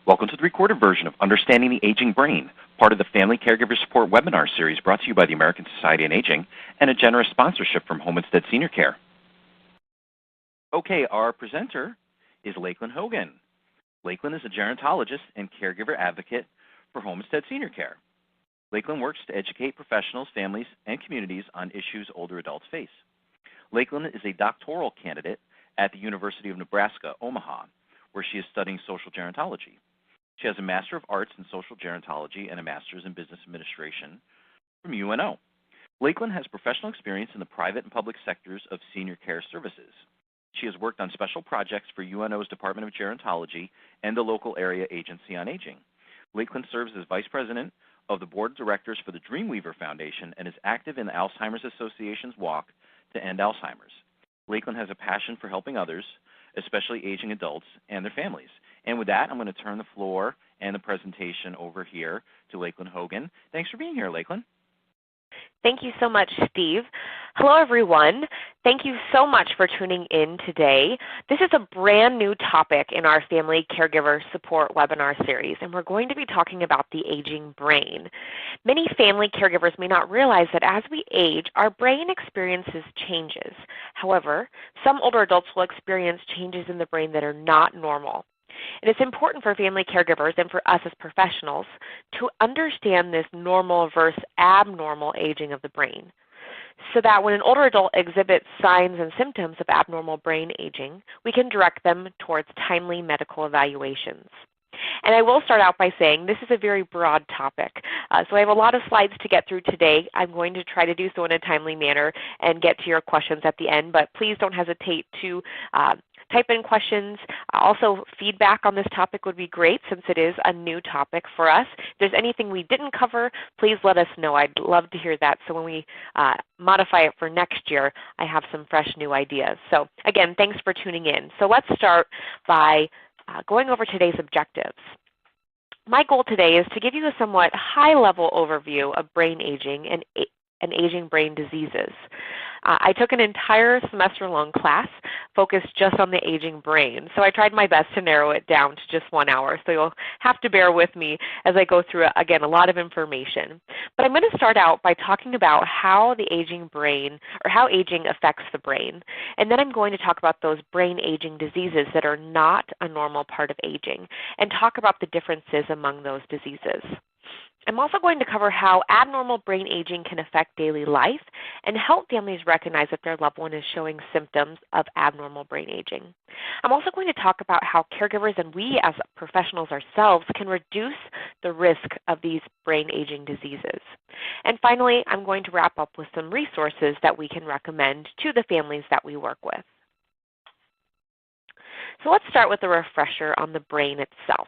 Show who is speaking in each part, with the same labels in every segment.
Speaker 1: Welcome to the recorded version of Understanding the Aging Brain, part of the Family Caregiver Support webinar series brought to you by the American Society on Aging and a generous sponsorship from Homestead Senior Care. Okay, our presenter is Lakeland Hogan. Lakeland is a gerontologist and caregiver advocate for Homestead Senior Care. Lakeland works to educate professionals, families, and communities on issues older adults face. Lakeland is a doctoral candidate at the University of Nebraska, Omaha, where she is studying social gerontology. She has a Master of Arts in Social Gerontology and a Master's in Business Administration from UNO. Lakeland has professional experience in the private and public sectors of senior care services. She has worked on special projects for UNO's Department of Gerontology and the local area agency on aging. Lakeland serves as Vice President of the Board of Directors for the Dreamweaver Foundation and is active in the Alzheimer's Association's Walk to End Alzheimer's. Lakeland has a passion for helping others, especially aging adults and their families. And with that, I'm going to turn the floor and the presentation over here to Lakeland Hogan. Thanks for being here, Lakeland.
Speaker 2: Thank you so much, Steve. Hello, everyone. Thank you so much for tuning in today. This is a brand new topic in our Family Caregiver Support webinar series, and we're going to be talking about the aging brain. Many family caregivers may not realize that as we age, our brain experiences changes. However, some older adults will experience changes in the brain that are not normal. And it's important for family caregivers and for us as professionals to understand this normal versus abnormal aging of the brain, so that when an older adult exhibits signs and symptoms of abnormal brain aging, we can direct them towards timely medical evaluations. And I will start out by saying this is a very broad topic, so I have a lot of slides to get through today. I'm going to try to do so in a timely manner and get to your questions at the end, but please don't hesitate to type in questions. Also, feedback on this topic would be great since it is a new topic for us. If there's anything we didn't cover, please let us know. I'd love to hear that, so when we modify it for next year, I have some fresh new ideas. So again, thanks for tuning in. So let's start by going over today's objectives. My goal today is to give you a somewhat high-level overview of brain aging and aging brain diseases. I took an entire semester-long class focused just on the aging brain, so I tried my best to narrow it down to just 1 hour, so you'll have to bear with me as I go through, again, a lot of information. But I'm going to start out by talking about how the aging brain, or how aging affects the brain, and then I'm going to talk about those brain aging diseases that are not a normal part of aging, and talk about the differences among those diseases. I'm also going to cover how abnormal brain aging can affect daily life and help families recognize if their loved one is showing symptoms of abnormal brain aging. I'm also going to talk about how caregivers and we as professionals ourselves can reduce the risk of these brain aging diseases. And finally, I'm going to wrap up with some resources that we can recommend to the families that we work with. So let's start with a refresher on the brain itself.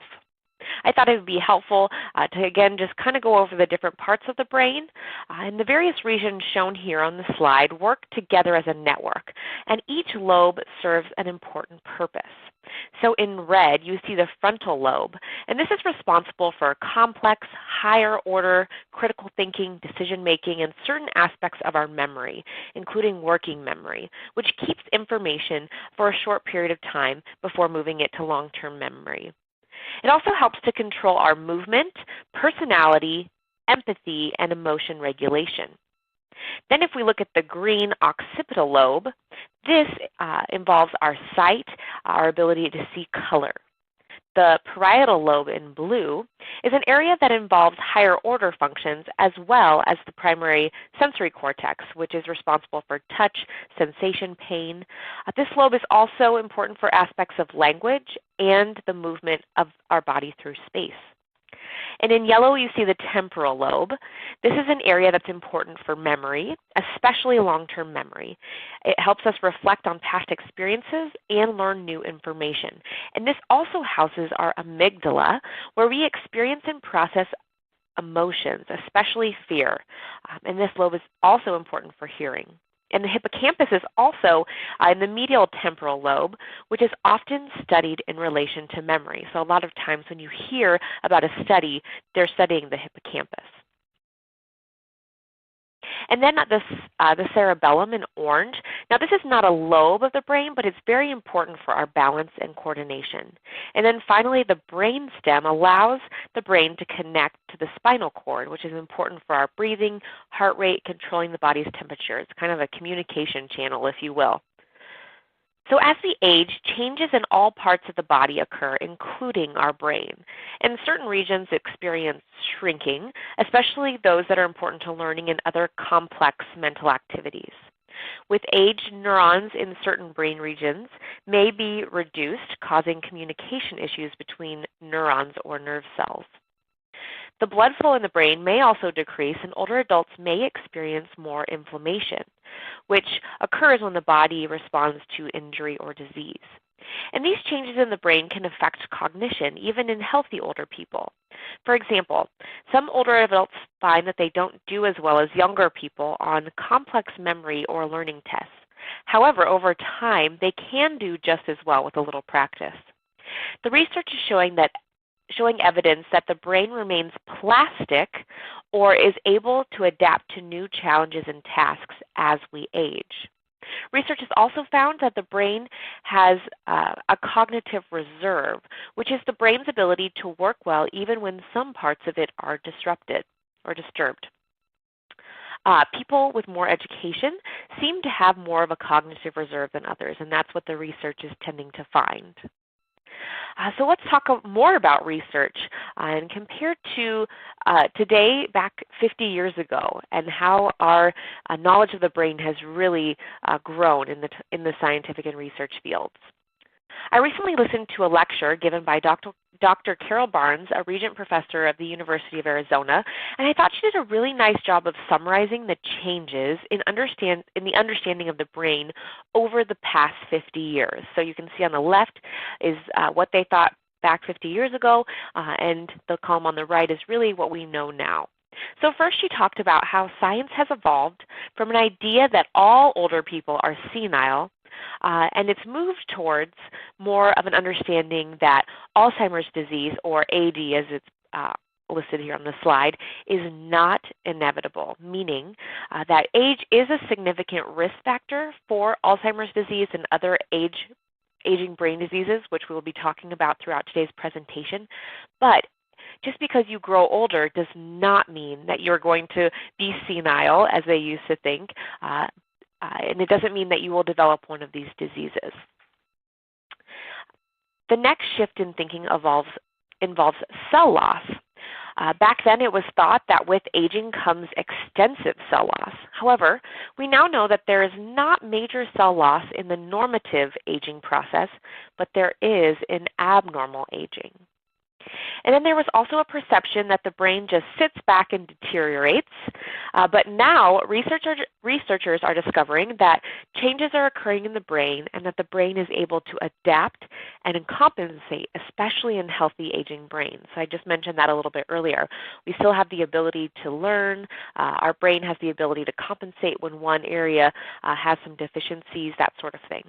Speaker 2: I thought it would be helpful to, again, just kind of go over the different parts of the brain. And the various regions shown here on the slide work together as a network, and each lobe serves an important purpose. So in red, you see the frontal lobe, and this is responsible for complex, higher-order critical thinking, decision-making, and certain aspects of our memory, including working memory, which keeps information for a short period of time before moving it to long-term memory. It also helps to control our movement, personality, empathy, and emotion regulation. Then if we look at the green occipital lobe, this involves our sight, our ability to see color. The parietal lobe in blue is an area that involves higher order functions as well as the primary sensory cortex, which is responsible for touch, sensation, pain. This lobe is also important for aspects of language and the movement of our body through space. And in yellow, you see the temporal lobe. This is an area that's important for memory, especially long-term memory. It helps us reflect on past experiences and learn new information. And this also houses our amygdala, where we experience and process emotions, especially fear. And this lobe is also important for hearing. And the hippocampus is also in the medial temporal lobe, which is often studied in relation to memory. So a lot of times when you hear about a study, they're studying the hippocampus. And then the cerebellum in orange. Now, this is not a lobe of the brain, but it's very important for our balance and coordination. And then finally, the brain stem allows the brain to connect to the spinal cord, which is important for our breathing, heart rate, controlling the body's temperature. It's kind of a communication channel, if you will. So as we age, changes in all parts of the body occur, including our brain. And certain regions experience shrinking, especially those that are important to learning and other complex mental activities. With age, neurons in certain brain regions may be reduced, causing communication issues between neurons or nerve cells. The blood flow in the brain may also decrease, and older adults may experience more inflammation, which occurs when the body responds to injury or disease. And these changes in the brain can affect cognition, even in healthy older people. For example, some older adults find that they don't do as well as younger people on complex memory or learning tests. However, over time, they can do just as well with a little practice. The research is showing evidence that the brain remains plastic or is able to adapt to new challenges and tasks as we age. Research has also found that the brain has a cognitive reserve, which is the brain's ability to work well even when some parts of it are disrupted or disturbed. People with more education seem to have more of a cognitive reserve than others, and that's what the research is tending to find. So let's talk more about research and compare to today back 50 years ago and how our knowledge of the brain has really grown in the scientific and research fields. I recently listened to a lecture given by Dr. Carol Barnes, a Regent Professor of the University of Arizona, and I thought she did a really nice job of summarizing the changes in the understanding of the brain over the past 50 years. So you can see on the left is what they thought back 50 years ago, and the column on the right is really what we know now. So first she talked about how science has evolved from an idea that all older people are senile, and it's moved towards more of an understanding that Alzheimer's disease, or AD as it's listed here on the slide, is not inevitable, meaning that age is a significant risk factor for Alzheimer's disease and other aging brain diseases, which we will be talking about throughout today's presentation. But just because you grow older does not mean that you're going to be senile, as they used to think, and it doesn't mean that you will develop one of these diseases. The next shift in thinking involves cell loss. Back then it was thought that with aging comes extensive cell loss. However, we now know that there is not major cell loss in the normative aging process, but there is in abnormal aging. And then there was also a perception that the brain just sits back and deteriorates, but now researchers are discovering that changes are occurring in the brain and that the brain is able to adapt and compensate, especially in healthy aging brains. So I just mentioned that a little bit earlier. We still have the ability to learn. Our brain has the ability to compensate when one area has some deficiencies, that sort of thing.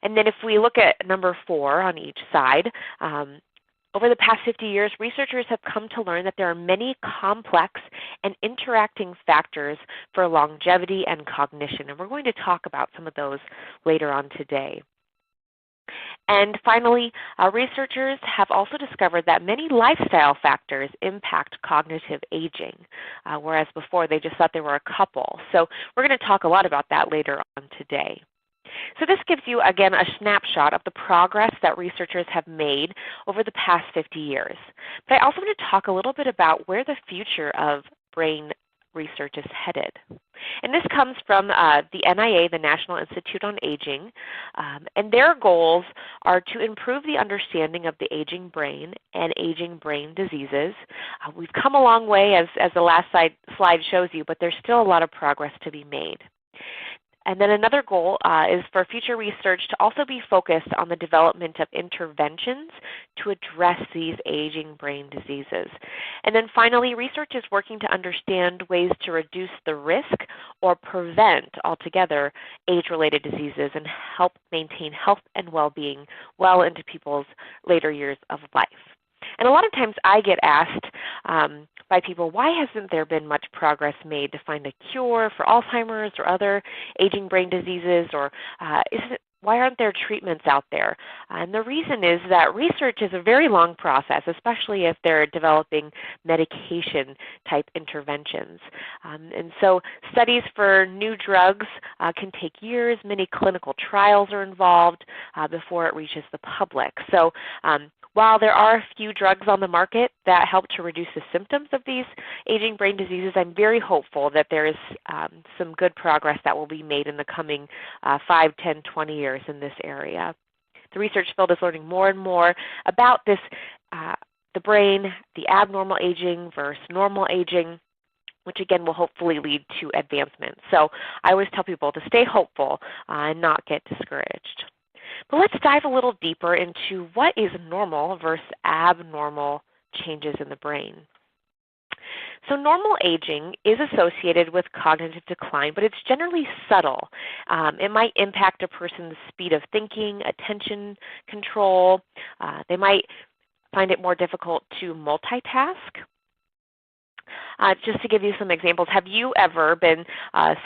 Speaker 2: And then if we look at number 4 on each side, over the past 50 years, researchers have come to learn that there are many complex and interacting factors for longevity and cognition, and we're going to talk about some of those later on today. And finally, researchers have also discovered that many lifestyle factors impact cognitive aging, whereas before they just thought there were a couple. So we're going to talk a lot about that later on today. So this gives you, again, a snapshot of the progress that researchers have made over the past 50 years. But I also want to talk a little bit about where the future of brain research is headed. And this comes from the NIA, the National Institute on Aging, and their goals are to improve the understanding of the aging brain and aging brain diseases. We've come a long way, as the last slide shows you, but there's still a lot of progress to be made. And then another goal is for future research to also be focused on the development of interventions to address these aging brain diseases. And then finally, research is working to understand ways to reduce the risk or prevent altogether age-related diseases and help maintain health and well-being well into people's later years of life. And a lot of times I get asked, by people, why hasn't there been much progress made to find a cure for Alzheimer's or other aging brain diseases, or why aren't there treatments out there? And the reason is that research is a very long process, especially if they're developing medication-type interventions. And so studies for new drugs can take years. Many clinical trials are involved before it reaches the public. So while there are a few drugs on the market that help to reduce the symptoms of these aging brain diseases, I'm very hopeful that there is some good progress that will be made in the coming 5, 10, 20 years in this area. The research field is learning more and more about this, the brain, the abnormal aging versus normal aging, which again will hopefully lead to advancement. So I always tell people to stay hopeful and not get discouraged. But let's dive a little deeper into what is normal versus abnormal changes in the brain. So normal aging is associated with cognitive decline, but it's generally subtle. It might impact a person's speed of thinking, attention control. They might find it more difficult to multitask. Just to give you some examples, have you ever been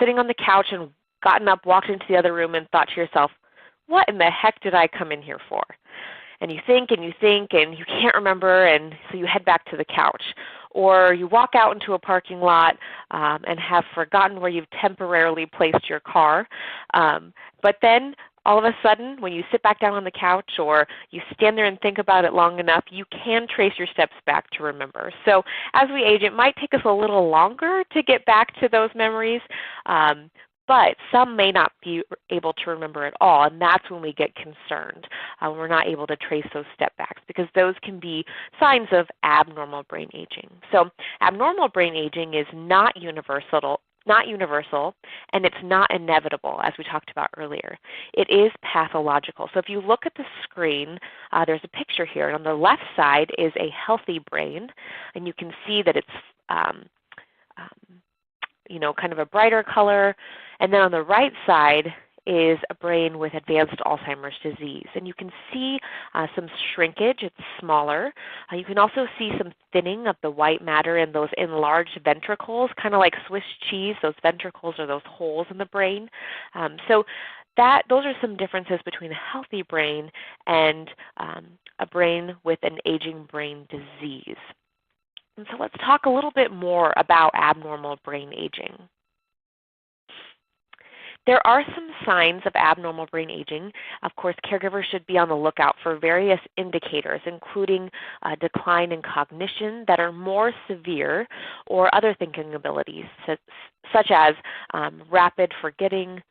Speaker 2: sitting on the couch and gotten up, walked into the other room, and thought to yourself, what in the heck did I come in here for? And you think and you think and you can't remember, and so you head back to the couch. Or you walk out into a parking lot and have forgotten where you've temporarily placed your car. But then all of a sudden, when you sit back down on the couch or you stand there and think about it long enough, you can trace your steps back to remember. So as we age, it might take us a little longer to get back to those memories, but some may not be able to remember at all, and that's when we get concerned. We're not able to trace those step backs because those can be signs of abnormal brain aging. So abnormal brain aging is not universal, and it's not inevitable, as we talked about earlier. It is pathological. So if you look at the screen, there's a picture here, and on the left side is a healthy brain, and you can see that it's kind of a brighter color. And then on the right side is a brain with advanced Alzheimer's disease. And you can see some shrinkage. It's smaller. You can also see some thinning of the white matter in those enlarged ventricles, kind of like Swiss cheese. Those ventricles are those holes in the brain. So those are some differences between a healthy brain and a brain with an aging brain disease. And so let's talk a little bit more about abnormal brain aging. There are some signs of abnormal brain aging. Of course, caregivers should be on the lookout for various indicators, including a decline in cognition that are more severe, or other thinking abilities, such as rapid forgetting,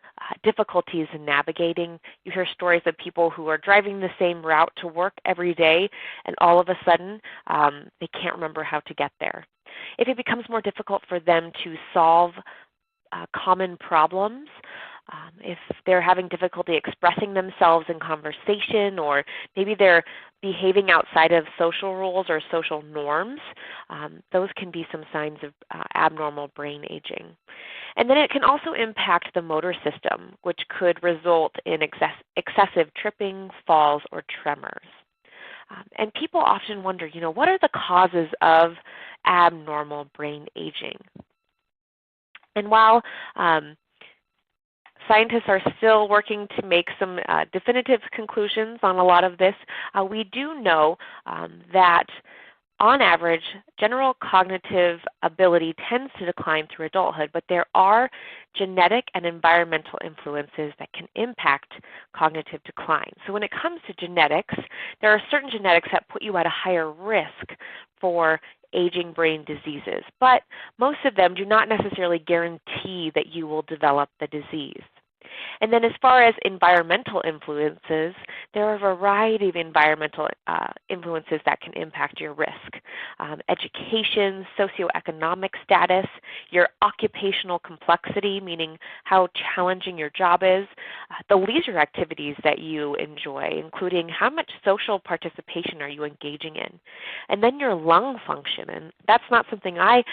Speaker 2: difficulties in navigating. You hear stories of people who are driving the same route to work every day, and all of a sudden they can't remember how to get there. If it becomes more difficult for them to solve common problems, if they're having difficulty expressing themselves in conversation, or maybe they're behaving outside of social rules or social norms, those can be some signs of abnormal brain aging. And then it can also impact the motor system, which could result in excessive tripping, falls, or tremors. And people often wonder, what are the causes of abnormal brain aging? And while scientists are still working to make some definitive conclusions on a lot of this, we do know that on average, general cognitive ability tends to decline through adulthood, but there are genetic and environmental influences that can impact cognitive decline. So when it comes to genetics, there are certain genetics that put you at a higher risk for aging brain diseases, but most of them do not necessarily guarantee that you will develop the disease. And then as far as environmental influences, there are a variety of environmental influences that can impact your risk. Education, socioeconomic status, your occupational complexity, meaning how challenging your job is, the leisure activities that you enjoy, including how much social participation are you engaging in, and then your lung function. And that's not something I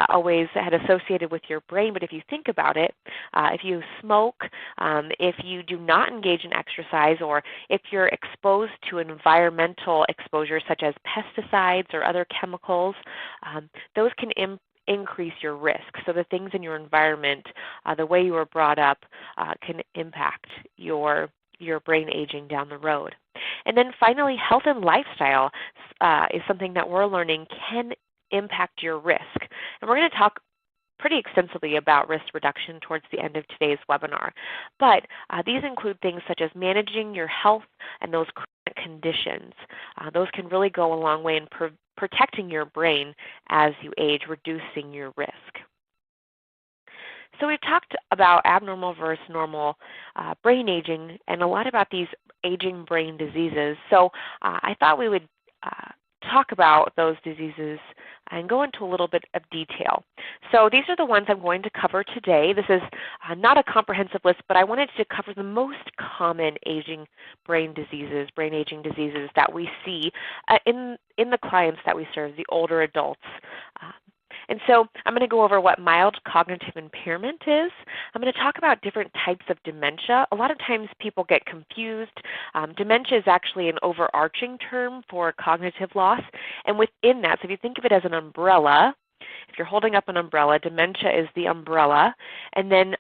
Speaker 2: always had associated with your brain, but if you think about it, if you smoke, If you do not engage in exercise, or if you're exposed to environmental exposure such as pesticides or other chemicals, those can increase your risk. So the things in your environment, the way you were brought up, can impact your brain aging down the road. And then finally, health and lifestyle is something that we're learning can impact your risk. And we're going to talk pretty extensively about risk reduction towards the end of today's webinar. But these include things such as managing your health and those chronic conditions. Those can really go a long way in protecting your brain as you age, reducing your risk. So we've talked about abnormal versus normal brain aging and a lot about these aging brain diseases. So I thought we would talk about those diseases and go into a little bit of detail. So these are the ones I'm going to cover today. This is not a comprehensive list, but I wanted to cover the most common aging brain aging diseases that we see in the clients that we serve, the older adults. And so I'm going to go over what mild cognitive impairment is. I'm going to talk about different types of dementia. A lot of times people get confused. Dementia is actually an overarching term for cognitive loss. And within that, so if you think of it as an umbrella, if you're holding up an umbrella, dementia is the umbrella. And then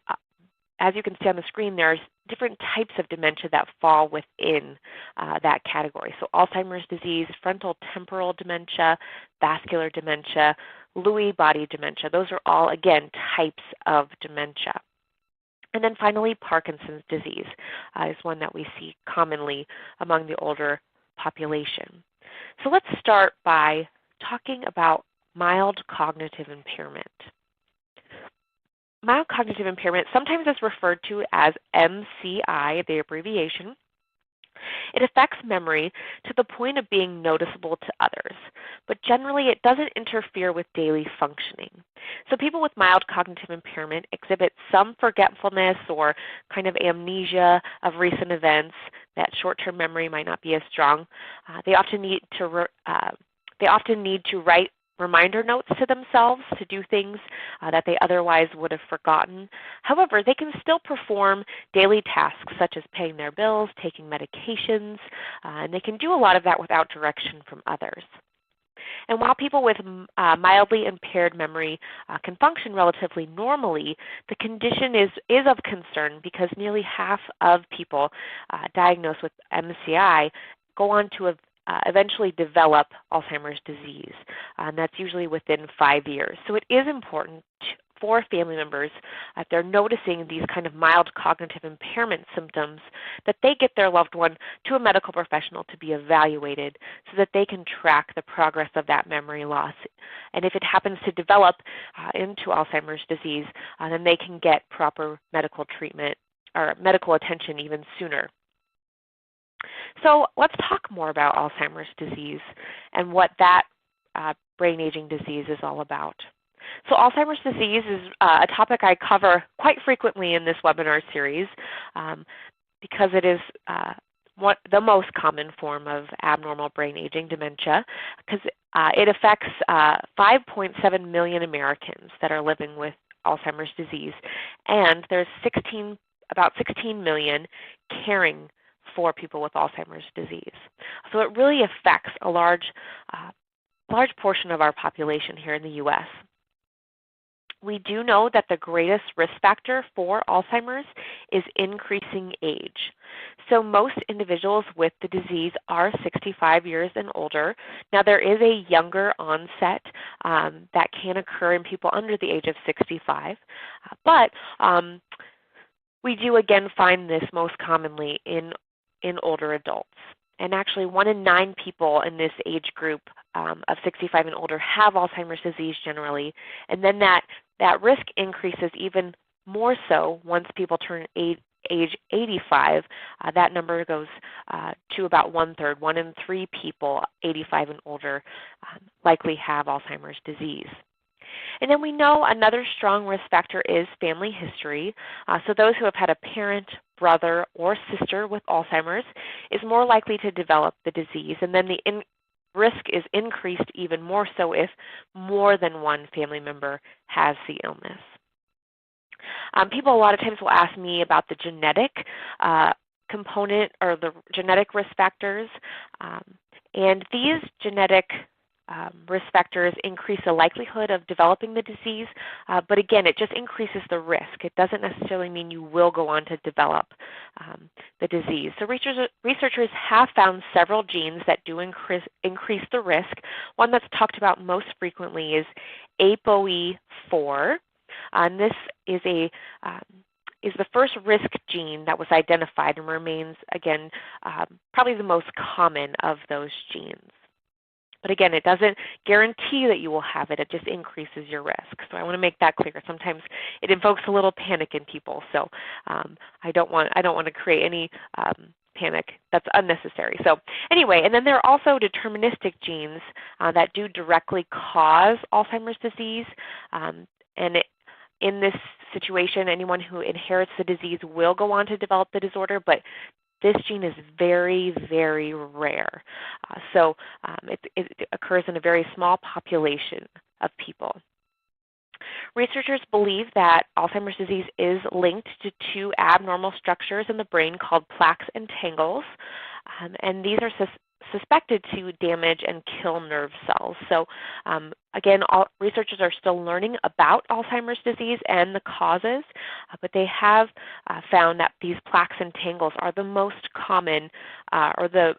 Speaker 2: as you can see on the screen, there's different types of dementia that fall within that category. So Alzheimer's disease, frontotemporal dementia, vascular dementia, Lewy body dementia. Those are all, again, types of dementia. And then finally, Parkinson's disease is one that we see commonly among the older population. So let's start by talking about mild cognitive impairment. Mild cognitive impairment sometimes is referred to as MCI, the abbreviation. It affects memory to the point of being noticeable to others, but generally it doesn't interfere with daily functioning. So people with mild cognitive impairment exhibit some forgetfulness or kind of amnesia of recent events. That short-term memory might not be as strong. They often need to write reminder notes to themselves to do things that they otherwise would have forgotten. However, they can still perform daily tasks such as paying their bills, taking medications, and they can do a lot of that without direction from others. And while people with mildly impaired memory can function relatively normally, the condition is of concern because nearly half of people diagnosed with MCI go on to eventually develop Alzheimer's disease, and that's usually within 5 years. So it is important for family members, if they're noticing these kind of mild cognitive impairment symptoms, that they get their loved one to a medical professional to be evaluated so that they can track the progress of that memory loss. And if it happens to develop into Alzheimer's disease, then they can get proper medical treatment or medical attention even sooner. So let's talk more about Alzheimer's disease and what that brain aging disease is all about. So Alzheimer's disease is a topic I cover quite frequently in this webinar series because it is the most common form of abnormal brain aging dementia, because it affects 5.7 million Americans that are living with Alzheimer's disease, and there's about 16 million caring for people with Alzheimer's disease. So it really affects a large portion of our population here in the U.S. We do know that the greatest risk factor for Alzheimer's is increasing age. So most individuals with the disease are 65 years and older. Now there is a younger onset that can occur in people under the age of 65, but we do again find this most commonly in older adults. And actually 1 in 9 people in this age group of 65 and older have Alzheimer's disease generally. And then that risk increases even more so once people turn age 85. That number goes to about 1/3. 1 in 3 people 85 and older likely have Alzheimer's disease. And then we know another strong risk factor is family history. So those who have had a parent, brother, or sister with Alzheimer's is more likely to develop the disease. And then the risk is increased even more so if more than one family member has the illness. People a lot of times will ask me about the genetic component or the genetic risk factors, and these genetic risk factors increase the likelihood of developing the disease, but again, it just increases the risk. It doesn't necessarily mean you will go on to develop the disease. So researchers have found several genes that do increase the risk. One that's talked about most frequently is ApoE4, and this is the first risk gene that was identified and remains, again, probably the most common of those genes. But again, it doesn't guarantee that you will have it. It just increases your risk. So I want to make that clear. Sometimes it invokes a little panic in people. So I don't want to create any panic that's unnecessary. So anyway, and then there are also deterministic genes that do directly cause Alzheimer's disease. In this situation, anyone who inherits the disease will go on to develop the disorder, but this gene is very, very rare. So it occurs in a very small population of people. Researchers believe that Alzheimer's disease is linked to two abnormal structures in the brain called plaques and tangles, and these are suspected to damage and kill nerve cells. So again, researchers are still learning about Alzheimer's disease and the causes, but they have found that these plaques and tangles are the most common or the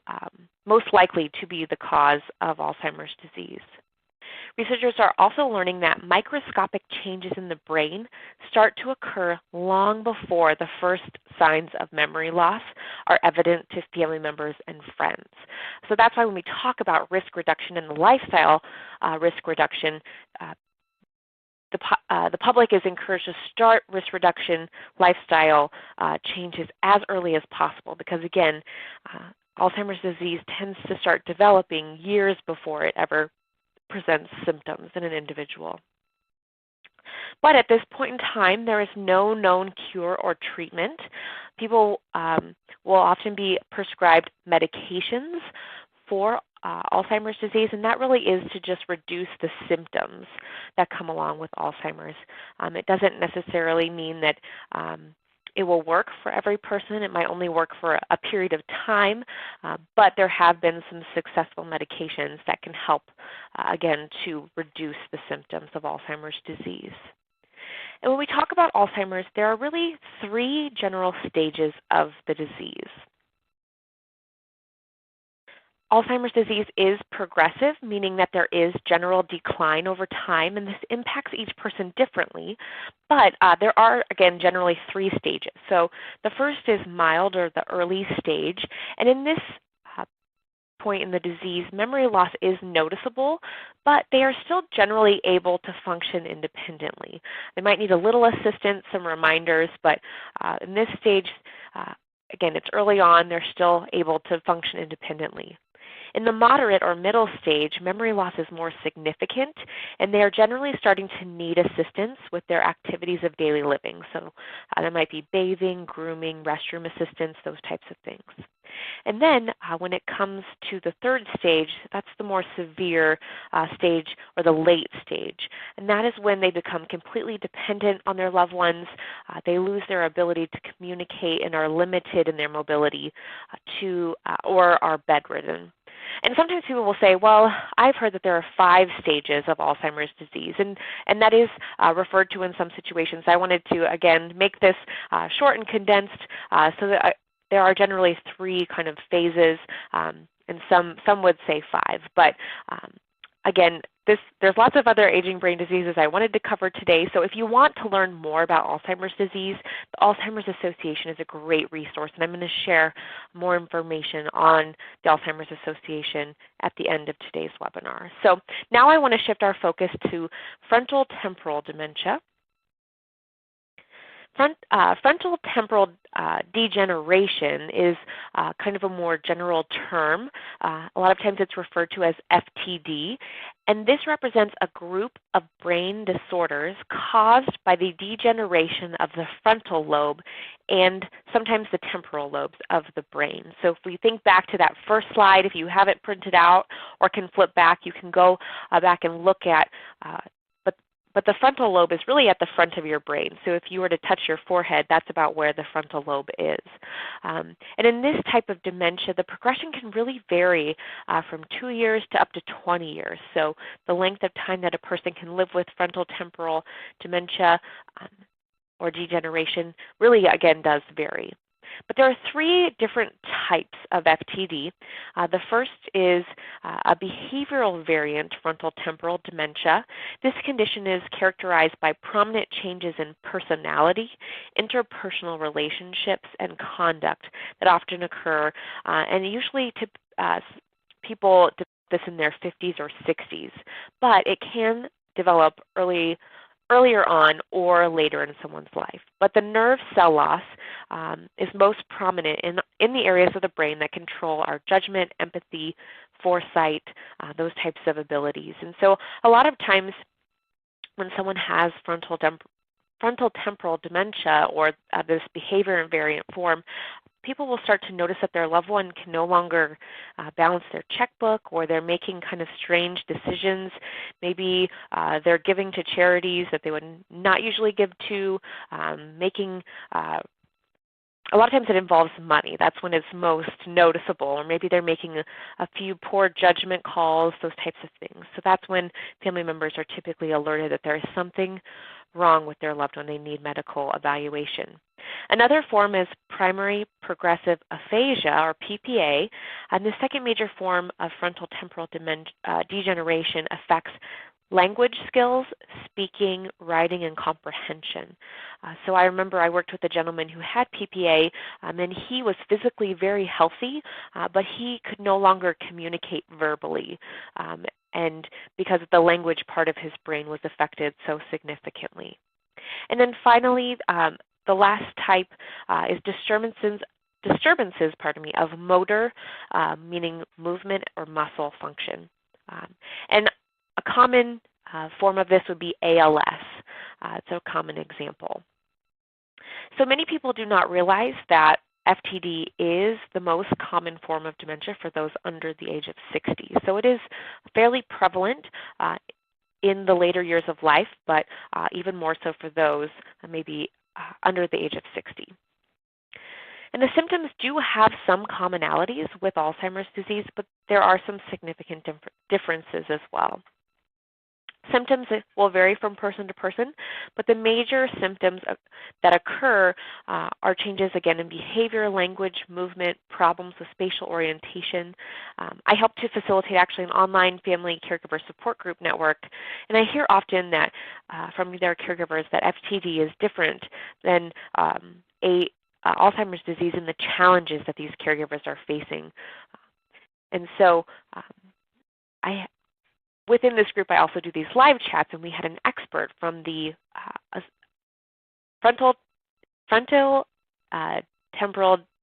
Speaker 2: most likely to be the cause of Alzheimer's disease. Researchers are also learning that microscopic changes in the brain start to occur long before the first signs of memory loss are evident to family members and friends. So that's why when we talk about risk reduction and the lifestyle risk reduction, the public is encouraged to start risk reduction lifestyle changes as early as possible because, again, Alzheimer's disease tends to start developing years before it ever presents symptoms in an individual. But at this point in time, there is no known cure or treatment. People will often be prescribed medications for Alzheimer's disease, and that really is to just reduce the symptoms that come along with Alzheimer's. It doesn't necessarily mean that it will work for every person. It might only work for a period of time, but there have been some successful medications that can help, again, to reduce the symptoms of Alzheimer's disease. And when we talk about Alzheimer's, there are really three general stages of the disease. Alzheimer's disease is progressive, meaning that there is general decline over time, and this impacts each person differently. But there are, again, generally three stages. So the first is mild or the early stage, and in this point in the disease, memory loss is noticeable, but they are still generally able to function independently. They might need a little assistance, some reminders, but in this stage, again, it's early on, they're still able to function independently. In the moderate or middle stage, memory loss is more significant, and they are generally starting to need assistance with their activities of daily living. So that might be bathing, grooming, restroom assistance, those types of things. And then when it comes to the third stage, that's the more severe stage or the late stage. And that is when they become completely dependent on their loved ones. They lose their ability to communicate and are limited in their mobility or are bedridden. And sometimes people will say, well, I've heard that there are 5 stages of Alzheimer's disease, and that is referred to in some situations. I wanted to, again, make this short and condensed so that there are generally 3 kind of phases, and some would say 5. But again, there's lots of other aging brain diseases I wanted to cover today. So if you want to learn more about Alzheimer's disease, the Alzheimer's Association is a great resource, and I'm going to share more information on the Alzheimer's Association at the end of today's webinar. So now I want to shift our focus to frontotemporal dementia. Frontotemporal degeneration is kind of a more general term. A lot of times it's referred to as FTD, and this represents a group of brain disorders caused by the degeneration of the frontal lobe and sometimes the temporal lobes of the brain. So if we think back to that first slide, if you have it printed out or can flip back, you can go back and look at but the frontal lobe is really at the front of your brain. So if you were to touch your forehead, that's about where the frontal lobe is. And in this type of dementia, the progression can really vary from 2 years to up to 20 years. So the length of time that a person can live with frontotemporal dementia or degeneration really, again, does vary. But there are 3 different types of FTD. The first is a behavioral variant frontotemporal dementia. This condition is characterized by prominent changes in personality, interpersonal relationships, and conduct that often occur, and usually to people develop this in their 50s or 60s. But it can develop earlier on or later in someone's life. But the nerve cell loss is most prominent in the areas of the brain that control our judgment, empathy, foresight, those types of abilities. And so a lot of times when someone has frontotemporal dementia or this behavior invariant form, people will start to notice that their loved one can no longer balance their checkbook, or they're making kind of strange decisions. Maybe they're giving to charities that they would not usually give to, making a lot of times it involves money. That's when it's most noticeable. Or maybe they're making a few poor judgment calls, those types of things. So that's when family members are typically alerted that there is something wrong with their loved one. They need medical evaluation. Another form is primary progressive aphasia, or PPA, and the second major form of frontotemporal degeneration affects language skills, speaking, writing, and comprehension. So I remember I worked with a gentleman who had PPA, and he was physically very healthy, but he could no longer communicate verbally, and because the language part of his brain was affected so significantly. And then finally, the last type is disturbances of motor, meaning movement or muscle function. And a common form of this would be ALS. It's a common example. So many people do not realize that FTD is the most common form of dementia for those under the age of 60. So it is fairly prevalent in the later years of life, but even more so for those maybe under the age of 60. And the symptoms do have some commonalities with Alzheimer's disease, but there are some significant differences as well. Symptoms will vary from person to person, but the major symptoms that occur are changes, again, in behavior, language, movement, problems with spatial orientation. I help to facilitate actually an online family caregiver support group network, and I hear often that from their caregivers that FTD is different than Alzheimer's disease and the challenges that these caregivers are facing. And so within this group, I also do these live chats, and we had an expert from the Frontotemporal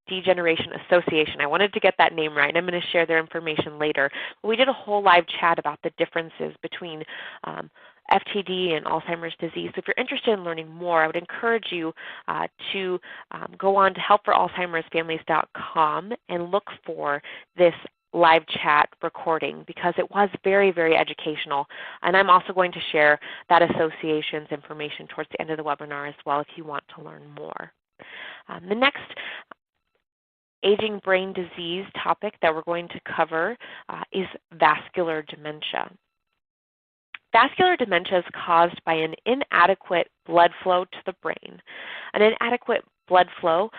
Speaker 2: Degeneration Association. I wanted to get that name right, and I'm going to share their information later. We did a whole live chat about the differences between FTD and Alzheimer's disease. So if you're interested in learning more, I would encourage you to go on to helpforalzheimersfamilies.com and look for this live chat recording, because it was very, very educational. And I'm also going to share that association's information towards the end of the webinar as well if you want to learn more. The next aging brain disease topic that we're going to cover is vascular dementia. Vascular dementia is caused by an inadequate blood flow to the brain. An inadequate blood flow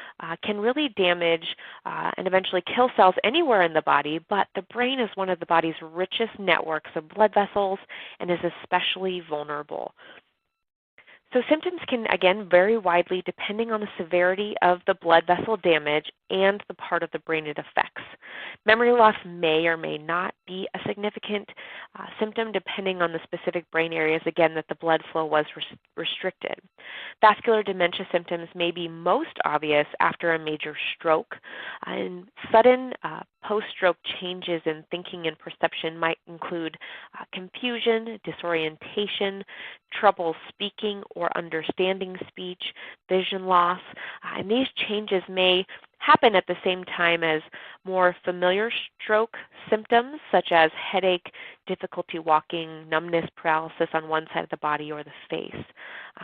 Speaker 2: can really damage and eventually kill cells anywhere in the body, but the brain is one of the body's richest networks of blood vessels and is especially vulnerable. So symptoms can, again, vary widely depending on the severity of the blood vessel damage and the part of the brain it affects. Memory loss may or may not be a significant symptom depending on the specific brain areas, again, that the blood flow was restricted. Vascular dementia symptoms may be most obvious after a major stroke, and sudden post-stroke changes in thinking and perception might include confusion, disorientation, trouble speaking or understanding speech, vision loss, and these changes may happen at the same time as more familiar stroke symptoms such as headache, difficulty walking, numbness, paralysis on one side of the body or the face.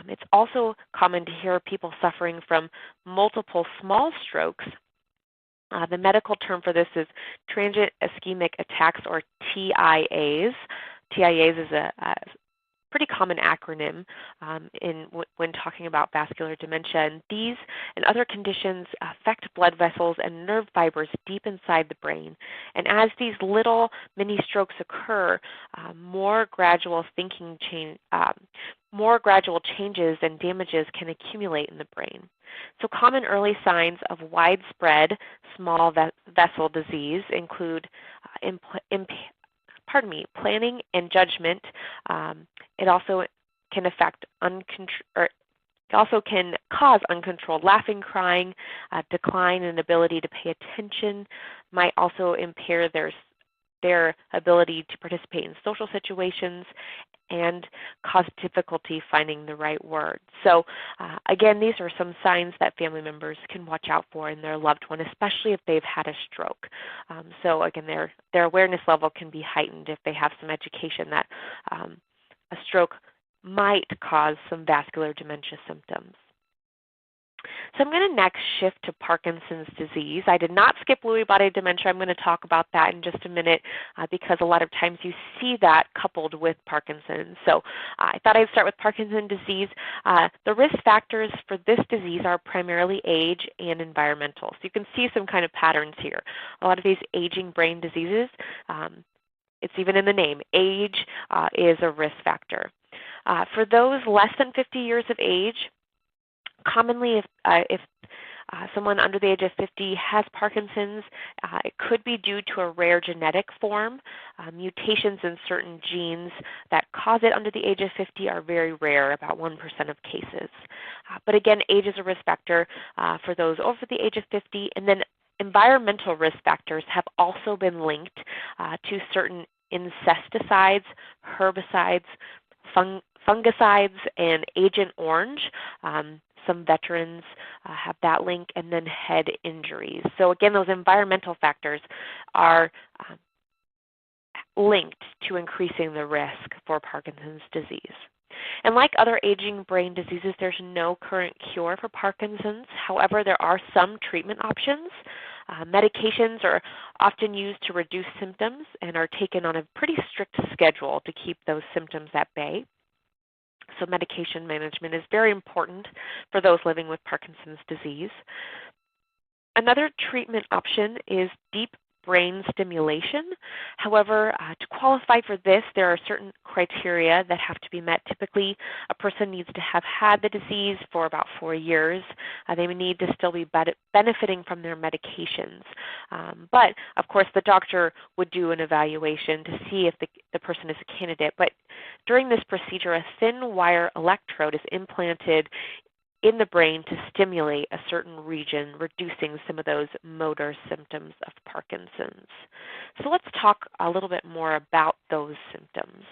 Speaker 2: It's also common to hear people suffering from multiple small strokes. The medical term for this is transient ischemic attacks, or TIAs. TIAs is a pretty common acronym when talking about vascular dementia. And these and other conditions affect blood vessels and nerve fibers deep inside the brain. And as these little mini strokes occur, more gradual changes and damages can accumulate in the brain. So common early signs of widespread small vessel disease include planning and judgment. It also can cause uncontrolled laughing, crying, decline in ability to pay attention, might also impair their ability to participate in social situations, and cause difficulty finding the right words. So again, these are some signs that family members can watch out for in their loved one, especially if they've had a stroke. So again, their awareness level can be heightened if they have some education that a stroke might cause some vascular dementia symptoms. So I'm going to next shift to Parkinson's disease. I did not skip Lewy body dementia. I'm going to talk about that in just a minute because a lot of times you see that coupled with Parkinson's. So I thought I'd start with Parkinson's disease. The risk factors for this disease are primarily age and environmental. So you can see some kind of patterns here. A lot of these aging brain diseases, it's even in the name, age is a risk factor. For those less than 50 years of age, commonly, if someone under the age of 50 has Parkinson's, it could be due to a rare genetic form. Mutations in certain genes that cause it under the age of 50 are very rare, about 1% of cases. But again, age is a risk factor for those over the age of 50. And then environmental risk factors have also been linked to certain insecticides, herbicides, fungicides, and Agent Orange. Some veterans have that link, and then head injuries. So again, those environmental factors are linked to increasing the risk for Parkinson's disease. And like other aging brain diseases, there's no current cure for Parkinson's. However, there are some treatment options. Medications are often used to reduce symptoms and are taken on a pretty strict schedule to keep those symptoms at bay. So medication management is very important for those living with Parkinson's disease. Another treatment option is deep brain stimulation. However, to qualify for this, there are certain criteria that have to be met. Typically, a person needs to have had the disease for about 4 years. They would need to still be benefiting from their medications. But, of course, the doctor would do an evaluation to see if the person is a candidate. But during this procedure, a thin wire electrode is implanted in the brain to stimulate a certain region, reducing some of those motor symptoms of Parkinson's. So let's talk a little bit more about those symptoms.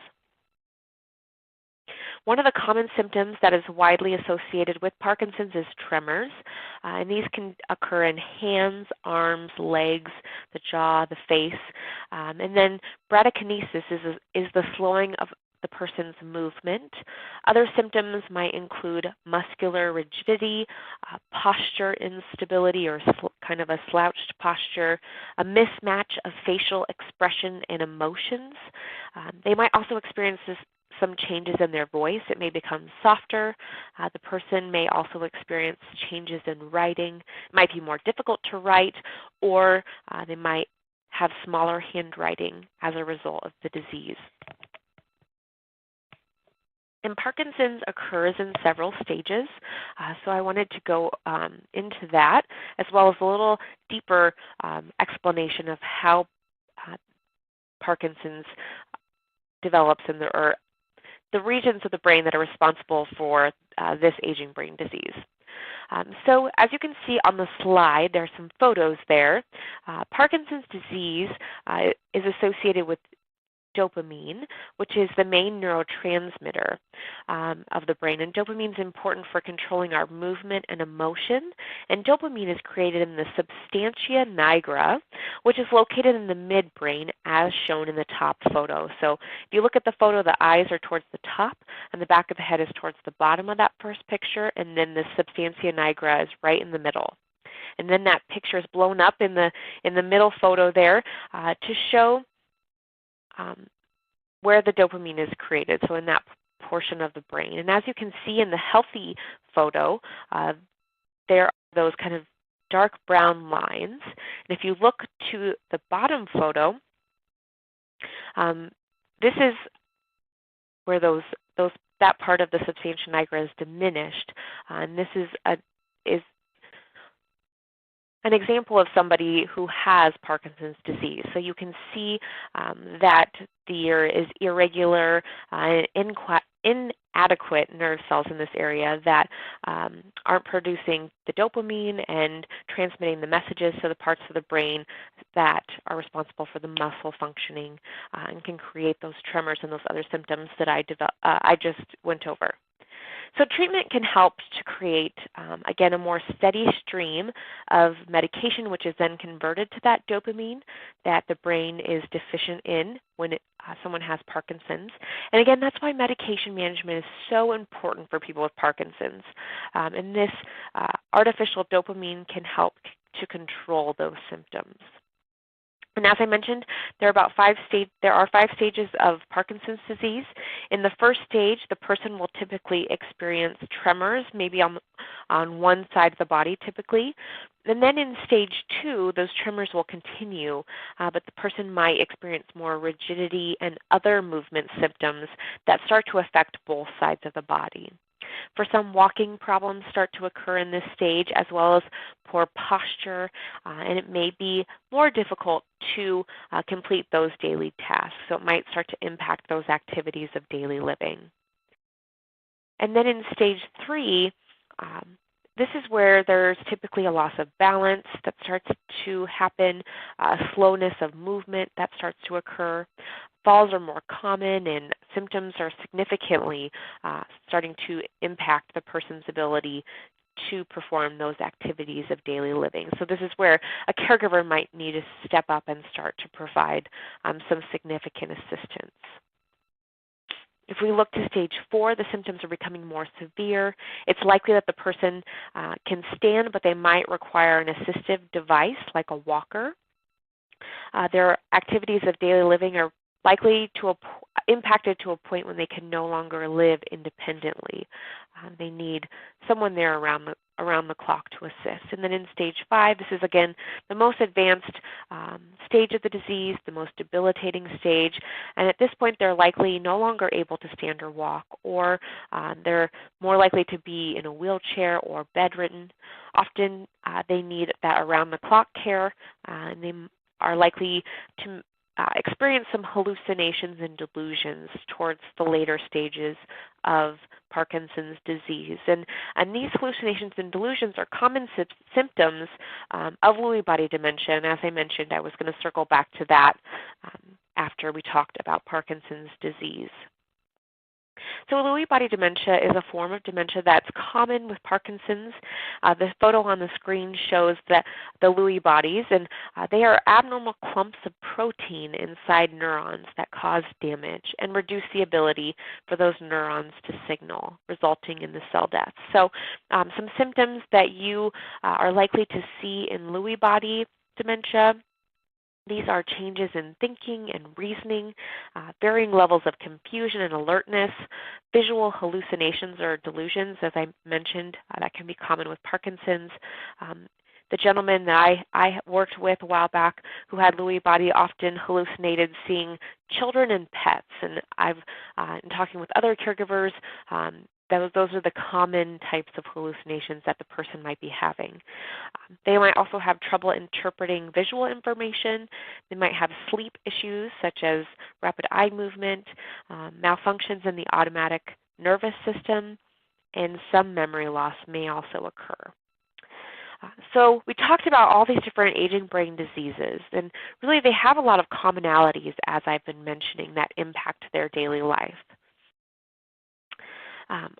Speaker 2: One of the common symptoms that is widely associated with Parkinson's is tremors, and these can occur in hands, arms, legs, the jaw, the face, and then bradykinesis is the slowing of the person's movement. Other symptoms might include muscular rigidity, posture instability or kind of a slouched posture, a mismatch of facial expression and emotions. They might also experience some changes in their voice. It may become softer. The person may also experience changes in writing. It might be more difficult to write, or they might have smaller handwriting as a result of the disease. And Parkinson's occurs in several stages, so I wanted to go into that, as well as a little deeper explanation of how Parkinson's develops in the regions of the brain that are responsible for this aging brain disease. So as you can see on the slide, there are some photos there. Parkinson's disease is associated with dopamine, which is the main neurotransmitter of the brain. And dopamine is important for controlling our movement and emotion. And dopamine is created in the substantia nigra, which is located in the midbrain as shown in the top photo. So if you look at the photo, the eyes are towards the top and the back of the head is towards the bottom of that first picture, and then the substantia nigra is right in the middle. And then that picture is blown up in the middle photo there to show where the dopamine is created, so in that portion of the brain. And as you can see in the healthy photo, there are those kind of dark brown lines. And if you look to the bottom photo, this is where that part of the substantia nigra is diminished. And this is an example of somebody who has Parkinson's disease. So you can see that there is irregular, inadequate nerve cells in this area that aren't producing the dopamine and transmitting the messages to the parts of the brain that are responsible for the muscle functioning and can create those tremors and those other symptoms that I just went over. So treatment can help to create, again, a more steady stream of medication, which is then converted to that dopamine that the brain is deficient in when someone has Parkinson's. And again, that's why medication management is so important for people with Parkinson's. And this artificial dopamine can help to control those symptoms. And as I mentioned, there are 5 stages of Parkinson's disease. In the first stage, the person will typically experience tremors, maybe on one side of the body typically. And then in stage 2, those tremors will continue, but the person might experience more rigidity and other movement symptoms that start to affect both sides of the body. For some, walking problems start to occur in this stage, as well as poor posture, and it may be more difficult to complete those daily tasks. So it might start to impact those activities of daily living. And then in stage 3, this is where there's typically a loss of balance that starts to happen, a slowness of movement that starts to occur. Falls are more common, and symptoms are significantly starting to impact the person's ability to perform those activities of daily living. So this is where a caregiver might need to step up and start to provide some significant assistance. If we look to stage 4, the symptoms are becoming more severe. It's likely that the person can stand, but they might require an assistive device like a walker. Their activities of daily living are likely to impacted to a point when they can no longer live independently. They need someone there around the clock to assist. And then in stage 5, this is again the most advanced stage of the disease, the most debilitating stage. And at this point, they're likely no longer able to stand or walk, or they're more likely to be in a wheelchair or bedridden. Often they need that around-the-clock care, and they are likely to experience some hallucinations and delusions towards the later stages of Parkinson's disease. And these hallucinations and delusions are common symptoms of Lewy body dementia. And as I mentioned, I was going to circle back to that after we talked about Parkinson's disease. So Lewy body dementia is a form of dementia that's common with Parkinson's. The photo on the screen shows the Lewy bodies, and they are abnormal clumps of protein inside neurons that cause damage and reduce the ability for those neurons to signal, resulting in the cell death. So some symptoms that you are likely to see in Lewy body dementia: these are changes in thinking and reasoning, varying levels of confusion and alertness, visual hallucinations or delusions, as I mentioned, that can be common with Parkinson's. The gentleman that I worked with a while back who had Lewy body often hallucinated seeing children and pets, and in talking with other caregivers, those are the common types of hallucinations that the person might be having. They might also have trouble interpreting visual information. They might have sleep issues such as rapid eye movement, malfunctions in the automatic nervous system, and some memory loss may also occur. So we talked about all these different aging brain diseases, and really they have a lot of commonalities, as I've been mentioning, that impact their daily life.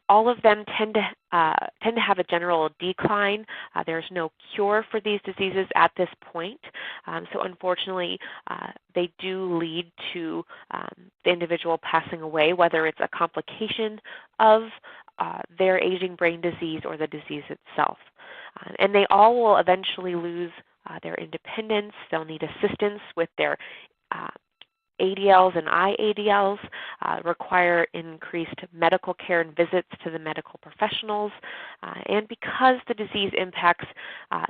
Speaker 2: All of them tend to have a general decline. There's no cure for these diseases at this point. So unfortunately, they do lead to the individual passing away, whether it's a complication of their aging brain disease or the disease itself. And they all will eventually lose their independence. They'll need assistance with their ADLs and IADLs, require increased medical care and visits to the medical professionals. And because the disease impacts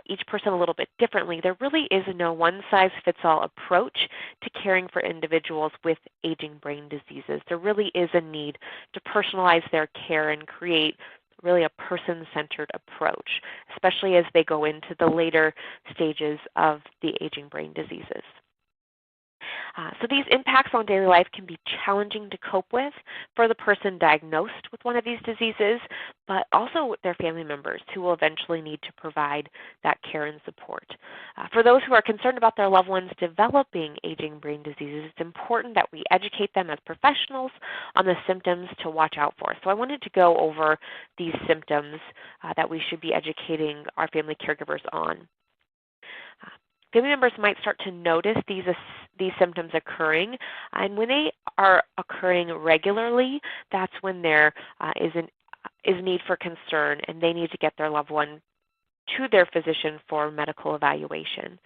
Speaker 2: each person a little bit differently, there really is no one-size-fits-all approach to caring for individuals with aging brain diseases. There really is a need to personalize their care and create really a person-centered approach, especially as they go into the later stages of the aging brain diseases. So these impacts on daily life can be challenging to cope with for the person diagnosed with one of these diseases, but also with their family members who will eventually need to provide that care and support. For those who are concerned about their loved ones developing aging brain diseases, it's important that we educate them as professionals on the symptoms to watch out for. So I wanted to go over these symptoms that we should be educating our family caregivers on. Family members might start to notice these symptoms occurring, and when they are occurring regularly, that's when there is need for concern, and they need to get their loved one to their physician for medical evaluation.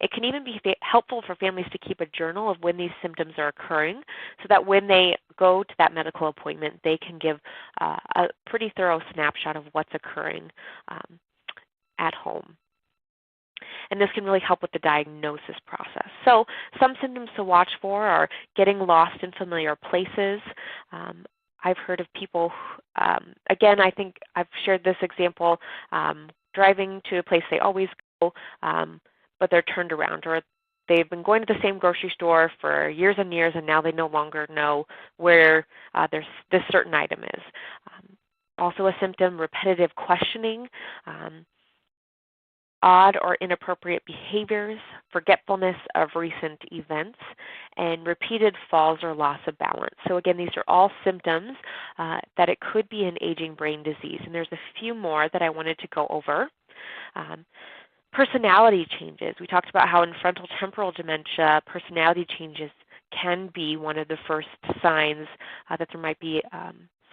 Speaker 2: It can even be helpful for families to keep a journal of when these symptoms are occurring so that when they go to that medical appointment, they can give a pretty thorough snapshot of what's occurring at home. And this can really help with the diagnosis process. So some symptoms to watch for are getting lost in familiar places. I've heard of people, again, I think I've shared this example, driving to a place they always go, but they're turned around, or they've been going to the same grocery store for years and years, and now they no longer know where this certain item is. Also a symptom, repetitive questioning, odd or inappropriate behaviors, forgetfulness of recent events, and repeated falls or loss of balance. So again, these are all symptoms that it could be an aging brain disease. And there's a few more that I wanted to go over. Personality changes. We talked about how in frontotemporal dementia, personality changes can be one of the first signs that there might be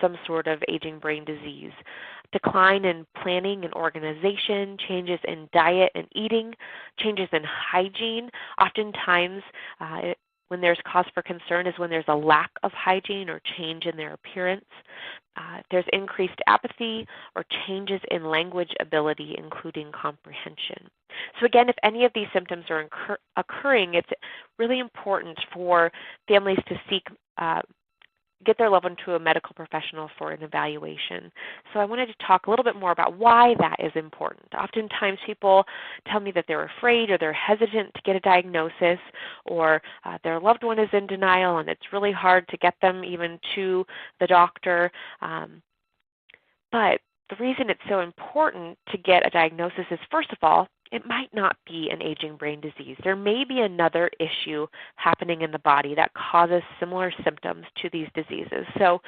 Speaker 2: some sort of aging brain disease. Decline in planning and organization, changes in diet and eating, changes in hygiene. Oftentimes, when there's cause for concern is when there's a lack of hygiene or change in their appearance. There's increased apathy or changes in language ability, including comprehension. So again, if any of these symptoms are occurring, it's really important for families to get their loved one to a medical professional for an evaluation. So I wanted to talk a little bit more about why that is important. Oftentimes people tell me that they're afraid or they're hesitant to get a diagnosis, or their loved one is in denial and it's really hard to get them even to the doctor. But the reason it's so important to get a diagnosis is, first of all, it might not be an aging brain disease. There may be another issue happening in the body that causes similar symptoms to these diseases. So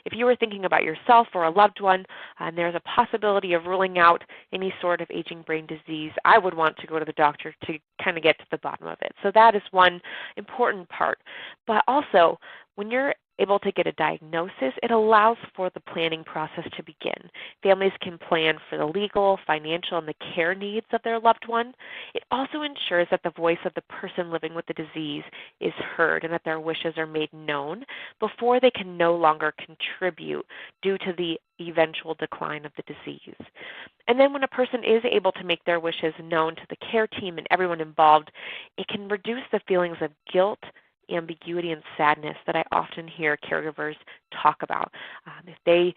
Speaker 2: if you were thinking about yourself or a loved one and there's a possibility of ruling out any sort of aging brain disease, I would want to go to the doctor to kind of get to the bottom of it. So that is one important part. But also, when you're able to get a diagnosis, it allows for the planning process to begin. Families can plan for the legal, financial, and the care needs of their loved one. It also ensures that the voice of the person living with the disease is heard and that their wishes are made known before they can no longer contribute due to the eventual decline of the disease. And then when a person is able to make their wishes known to the care team and everyone involved, it can reduce the feelings of guilt, ambiguity, and sadness that I often hear caregivers talk about. If they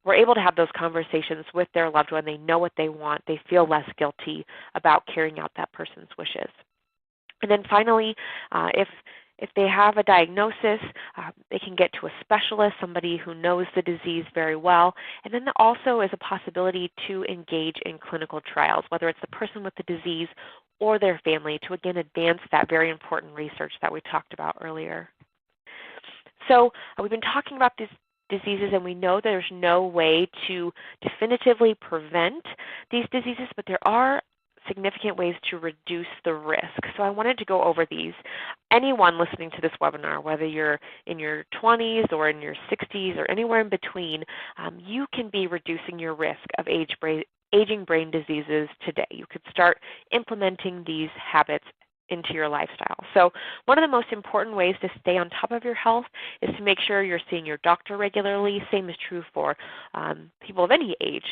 Speaker 2: were able to have those conversations with their loved one, they know what they want, they feel less guilty about carrying out that person's wishes. And then finally, if If they have a diagnosis, they can get to a specialist, somebody who knows the disease very well. And then there also is a possibility to engage in clinical trials, whether it's the person with the disease or their family, to again advance that very important research that we talked about earlier. So we've been talking about these diseases, and we know there's no way to definitively prevent these diseases, but there are significant ways to reduce the risk. So I wanted to go over these. Anyone listening to this webinar, whether you're in your 20s or in your 60s or anywhere in between, you can be reducing your risk of aging brain diseases today. You could start implementing these habits into your lifestyle. So one of the most important ways to stay on top of your health is to make sure you're seeing your doctor regularly. Same is true for people of any age.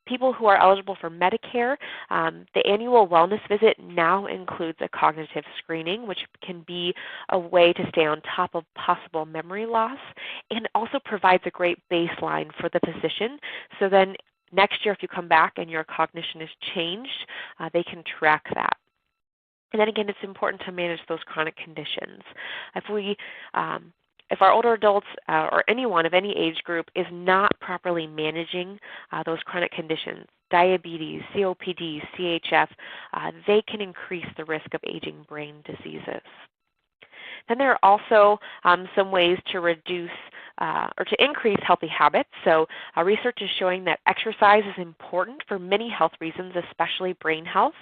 Speaker 2: People who are eligible for Medicare, the annual wellness visit now includes a cognitive screening, which can be a way to stay on top of possible memory loss, and also provides a great baseline for the physician. So then next year, if you come back and your cognition is changed, they can track that. And then again, it's important to manage those chronic conditions. If our older adults or anyone of any age group is not properly managing those chronic conditions, diabetes, COPD, CHF, they can increase the risk of aging brain diseases. Then there are also some ways to reduce or to increase healthy habits. So research is showing that exercise is important for many health reasons, especially brain health.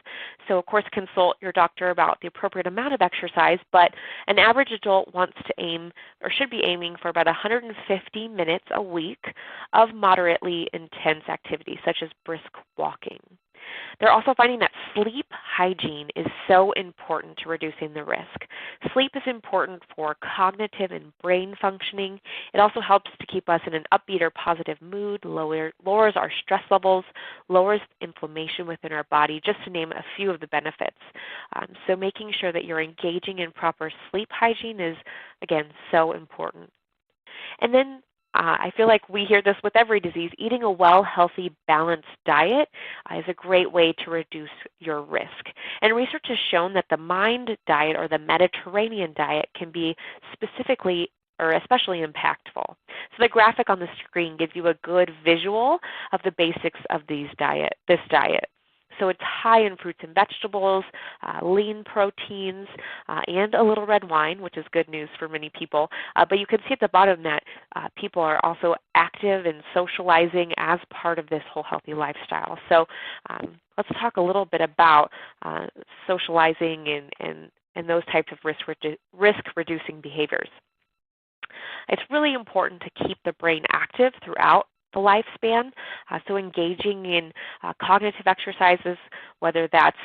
Speaker 2: So of course consult your doctor about the appropriate amount of exercise, but an average adult wants to aim or should be aiming for about 150 minutes a week of moderately intense activity such as brisk walking. They're also finding that sleep hygiene is so important to reducing the risk. Sleep is important for cognitive and brain functioning. It also helps to keep us in an upbeat or positive mood, lowers our stress levels, lowers inflammation within our body, just to name a few of the benefits. So making sure that you're engaging in proper sleep hygiene is, again, so important. And then I feel like we hear this with every disease. Eating a well, healthy, balanced diet is a great way to reduce your risk. And research has shown that the MIND diet or the Mediterranean diet can be specifically or especially impactful. So the graphic on the screen gives you a good visual of the basics of this diet. So it's high in fruits and vegetables, lean proteins, and a little red wine, which is good news for many people. But you can see at the bottom that people are also active and socializing as part of this whole healthy lifestyle. So let's talk a little bit about socializing and those types of risk-reducing behaviors. It's really important to keep the brain active throughout the lifespan, so engaging in cognitive exercises, whether that's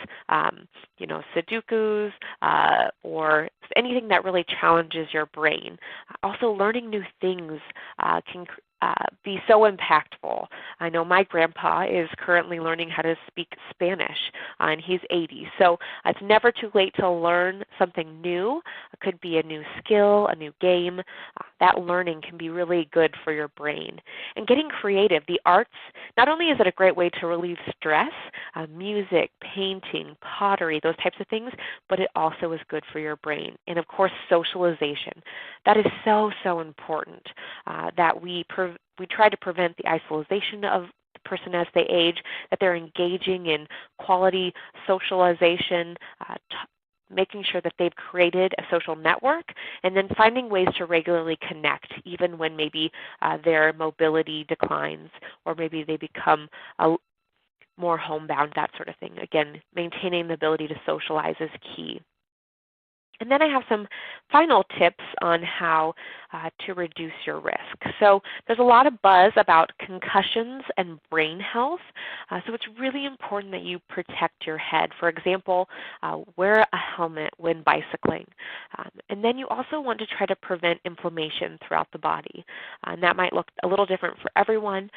Speaker 2: Sudokus or anything that really challenges your brain. Also, learning new things can be so impactful. I know my grandpa is currently learning how to speak Spanish, and he's 80. So it's never too late to learn something new. It could be a new skill, a new game. That learning can be really good for your brain. And getting creative, the arts, not only is it a great way to relieve stress, music, painting, pottery, those types of things, but it also is good for your brain. And of course, socialization. That is so, so important that we try to prevent the isolation of the person as they age, that they're engaging in quality socialization, making sure that they've created a social network, and then finding ways to regularly connect even when maybe their mobility declines or maybe they become more homebound, that sort of thing. Again, maintaining the ability to socialize is key. And then I have some final tips on how to reduce your risk. So there's a lot of buzz about concussions and brain health, so it's really important that you protect your head. For example, wear a helmet when bicycling. And then you also want to try to prevent inflammation throughout the body. And that might look a little different for everyone,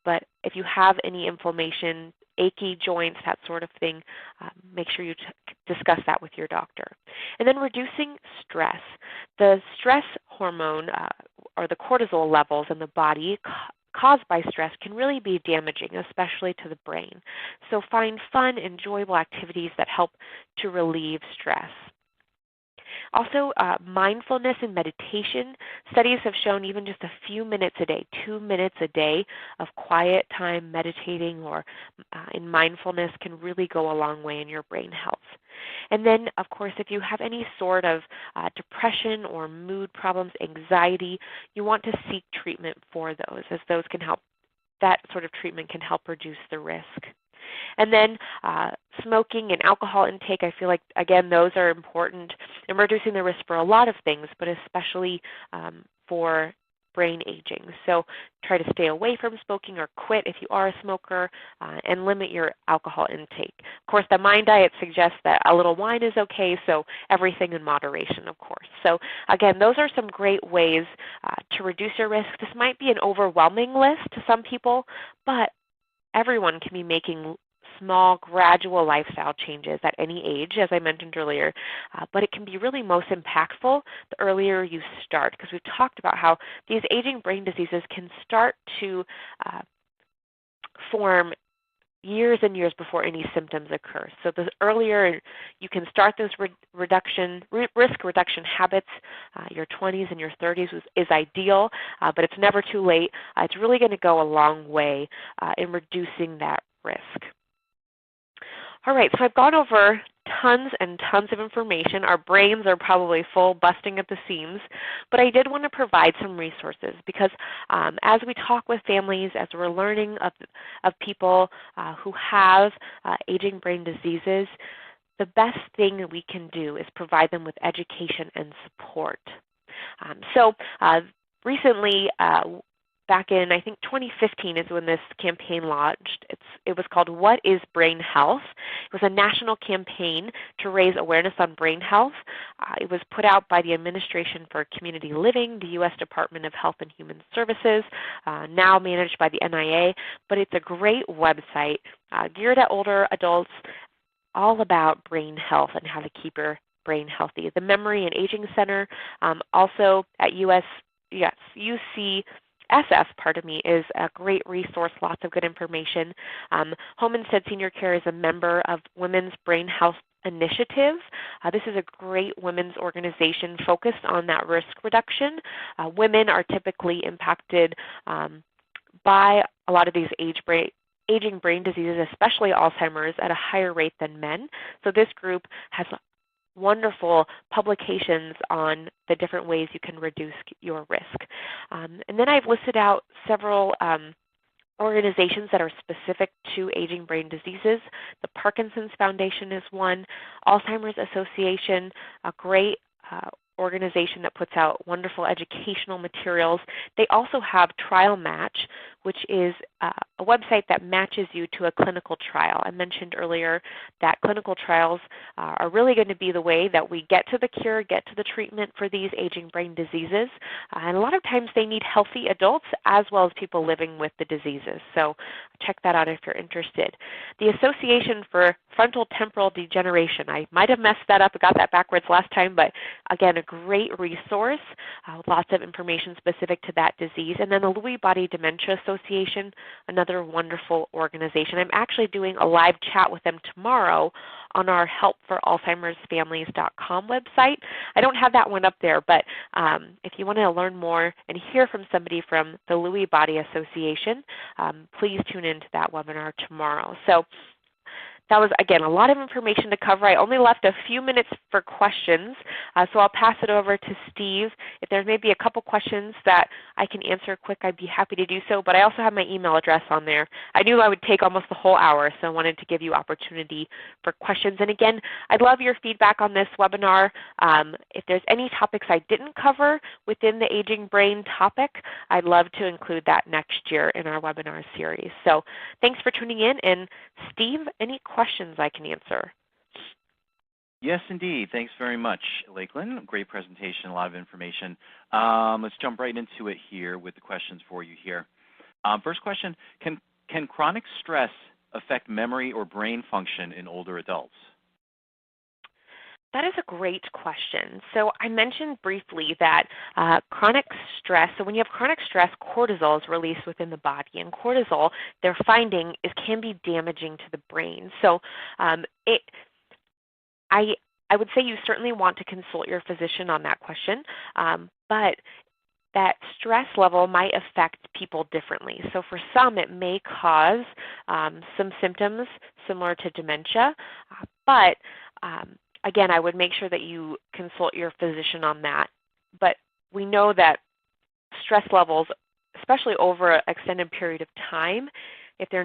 Speaker 2: but if you have any inflammation, achy joints, that sort of thing, make sure you discuss that with your doctor. And then reducing stress. The stress hormone or the cortisol levels in the body caused by stress can really be damaging, especially to the brain. So find fun, enjoyable activities that help to relieve stress. Also, mindfulness and meditation. Studies have shown even just a few minutes a day, 2 minutes a day of quiet time meditating or in mindfulness can really go a long way in your brain health. And then, of course, if you have any sort of depression or mood problems, anxiety, you want to seek treatment for those, as those can help. That sort of treatment can help reduce the risk. And then smoking and alcohol intake, I feel like, again, those are important in reducing the risk for a lot of things, but especially for brain aging. So try to stay away from smoking or quit if you are a smoker, and limit your alcohol intake. Of course, the MIND diet suggests that a little wine is okay, so everything in moderation, of course. So again, those are some great ways to reduce your risk. This might be an overwhelming list to some people, but everyone can be making small, gradual lifestyle changes at any age, as I mentioned earlier, but it can be really most impactful the earlier you start, because we've talked about how these aging brain diseases can start to form years and years before any symptoms occur. So the earlier you can start those risk reduction habits, your 20s and your 30s is ideal, but it's never too late. It's really going to go a long way in reducing that risk. All right, so I've gone over tons and tons of information. Our brains are probably full, busting at the seams, but I did want to provide some resources because as we talk with families, as we're learning of people who have aging brain diseases, the best thing that we can do is provide them with education and support. Recently, back in, I think, 2015 is when this campaign launched. It was called What is Brain Health? It was a national campaign to raise awareness on brain health. It was put out by the Administration for Community Living, the U.S. Department of Health and Human Services, now managed by the NIA. But it's a great website geared at older adults, all about brain health and how to keep your brain healthy. The Memory and Aging Center, also at UCSF, is a great resource, lots of good information. Home Instead Senior Care is a member of Women's Brain Health Initiative. This is a great women's organization focused on that risk reduction. Women are typically impacted by a lot of these aging brain diseases, especially Alzheimer's, at a higher rate than men. So this group has wonderful publications on the different ways you can reduce your risk. And then I've listed out several organizations that are specific to aging brain diseases. The Parkinson's Foundation is one, Alzheimer's Association, a great organization that puts out wonderful educational materials. They also have Trial Match, which is a website that matches you to a clinical trial. I mentioned earlier that clinical trials are really going to be the way that we get to the cure, get to the treatment for these aging brain diseases. And a lot of times they need healthy adults as well as people living with the diseases. So check that out if you're interested. The Association for Frontotemporal Degeneration. I might have messed that up. I got that backwards last time, but again, a great resource, lots of information specific to that disease. And then the Lewy Body Dementia Association, another wonderful organization. I'm actually doing a live chat with them tomorrow on our helpforalzheimersfamilies.com website. I don't have that one up there, but if you want to learn more and hear from somebody from the Lewy Body Association, please tune into that webinar tomorrow. So that was, again, a lot of information to cover. I only left a few minutes for questions, so I'll pass it over to Steve. If there may be a couple questions that I can answer quick, I'd be happy to do so, but I also have my email address on there. I knew I would take almost the whole hour, so I wanted to give you opportunity for questions. And again, I'd love your feedback on this webinar. If there's any topics I didn't cover within the aging brain topic, I'd love to include that next year in our webinar series. So thanks for tuning in. And Steve, any questions I can answer?
Speaker 1: Yes, indeed. Thanks very much, Lakeland. Great presentation, a lot of information. Let's jump right into it here with the questions for you here. First question, can chronic stress affect memory or brain function in older adults?
Speaker 2: That is a great question. So I mentioned briefly that chronic stress, so when you have chronic stress, cortisol is released within the body. And cortisol, they're finding, can be damaging to the brain. So I would say you certainly want to consult your physician on that question, but that stress level might affect people differently. So for some, it may cause some symptoms similar to dementia, but again, I would make sure that you consult your physician on that. But we know that stress levels, especially over an extended period of time, if your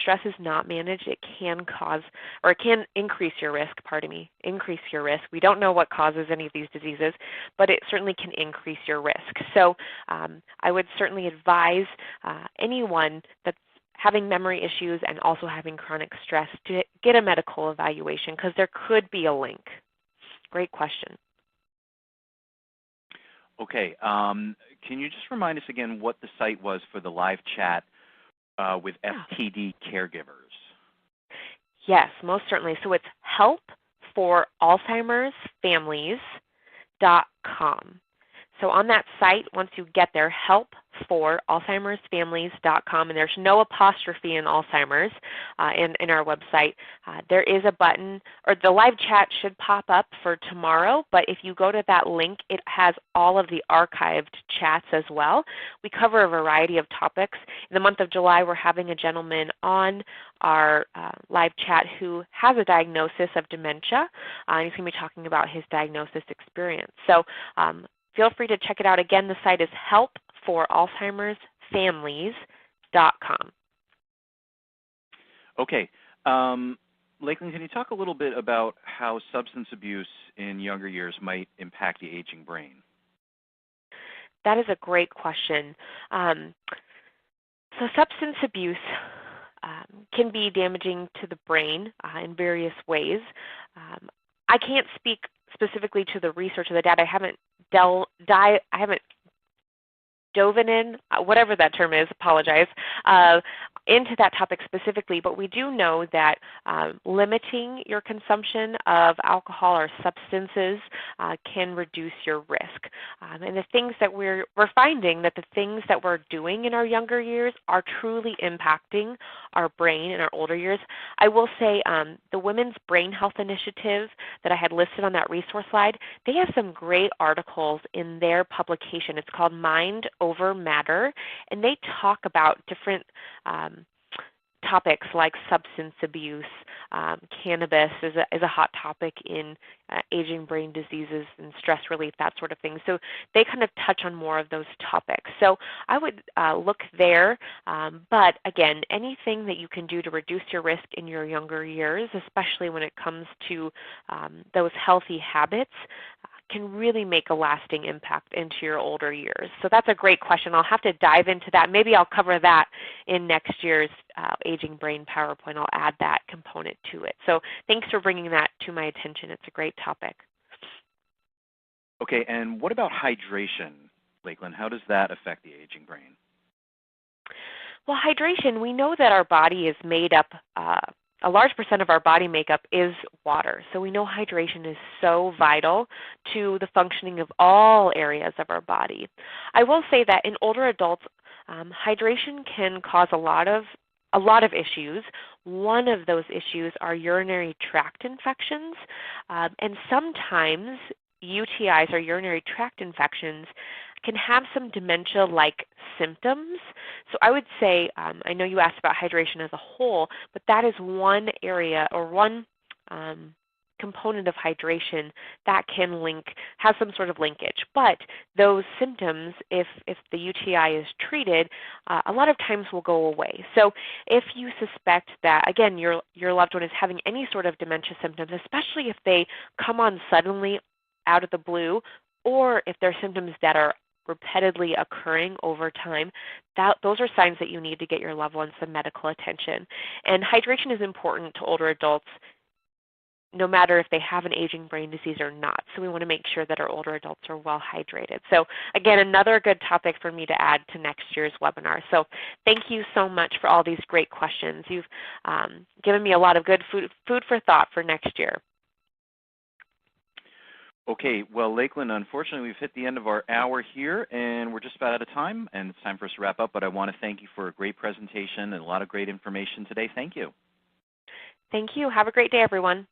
Speaker 2: stress is not managed, it can cause, or it can increase your risk, increase your risk. We don't know what causes any of these diseases, but it certainly can increase your risk. So I would certainly advise anyone that's having memory issues and also having chronic stress to get a medical evaluation, because there could be a link. Great question.
Speaker 1: Okay. Can you just remind us again what the site was for the live chat with FTD caregivers?
Speaker 2: Yes, most certainly. So it's helpforalzheimersfamilies.com. So on that site, once you get there, helpforalzheimersfamilies.com, and there's no apostrophe in Alzheimer's in our website. There is a button, or the live chat should pop up for tomorrow, but if you go to that link, it has all of the archived chats as well. We cover a variety of topics. In the month of July, we're having a gentleman on our live chat who has a diagnosis of dementia, and he's going to be talking about his diagnosis experience. So feel free to check it out. Again, the site is helpforalzheimersfamilies.com.
Speaker 1: Okay. Lakeland, can you talk a little bit about how substance abuse in younger years might impact the aging brain?
Speaker 2: That is a great question. So substance abuse can be damaging to the brain in various ways. I can't speak specifically to the research of the data. I haven't dove in, whatever that term is, apologize, into that topic specifically, but we do know that limiting your consumption of alcohol or substances can reduce your risk. And the things that we're finding that the things that we're doing in our younger years are truly impacting our brain in our older years. I will say the Women's Brain Health Initiative that I had listed on that resource slide, they have some great articles in their publication. It's called Mind Over Matter, and they talk about different topics like substance abuse. Cannabis is a hot topic in aging brain diseases and stress relief, that sort of thing. So they kind of touch on more of those topics. So I would look there. But again, anything that you can do to reduce your risk in your younger years, especially when it comes to those healthy habits, can really make a lasting impact into your older years. So that's a great question. I'll have to dive into that. Maybe I'll cover that in next year's Aging Brain PowerPoint. I'll add that component to it. So thanks for bringing that to my attention. It's a great topic.
Speaker 1: Okay, and what about hydration, Lakeland? How does that affect the aging brain?
Speaker 2: Well, hydration, we know that our body is made up, a large percent of our body makeup is water. So we know hydration is so vital to the functioning of all areas of our body. I will say that in older adults, hydration can cause a lot of issues. One of those issues are urinary tract infections, and sometimes UTIs or urinary tract infections can have some dementia-like symptoms. So I would say, I know you asked about hydration as a whole, but that is one area or one component of hydration that can has some sort of linkage. But those symptoms, if the UTI is treated, a lot of times will go away. So if you suspect that, again, your loved one is having any sort of dementia symptoms, especially if they come on suddenly out of the blue, or if they're symptoms that are repeatedly occurring over time, those are signs that you need to get your loved ones some medical attention. And hydration is important to older adults, no matter if they have an aging brain disease or not. So we want to make sure that our older adults are well hydrated. So again, another good topic for me to add to next year's webinar. So thank you so much for all these great questions. You've given me a lot of good food for thought for next year.
Speaker 1: Okay, well, Lakeland, unfortunately, we've hit the end of our hour here, and we're just about out of time, and it's time for us to wrap up. But I want to thank you for a great presentation and a lot of great information today. Thank you.
Speaker 2: Thank you. Have a great day, everyone.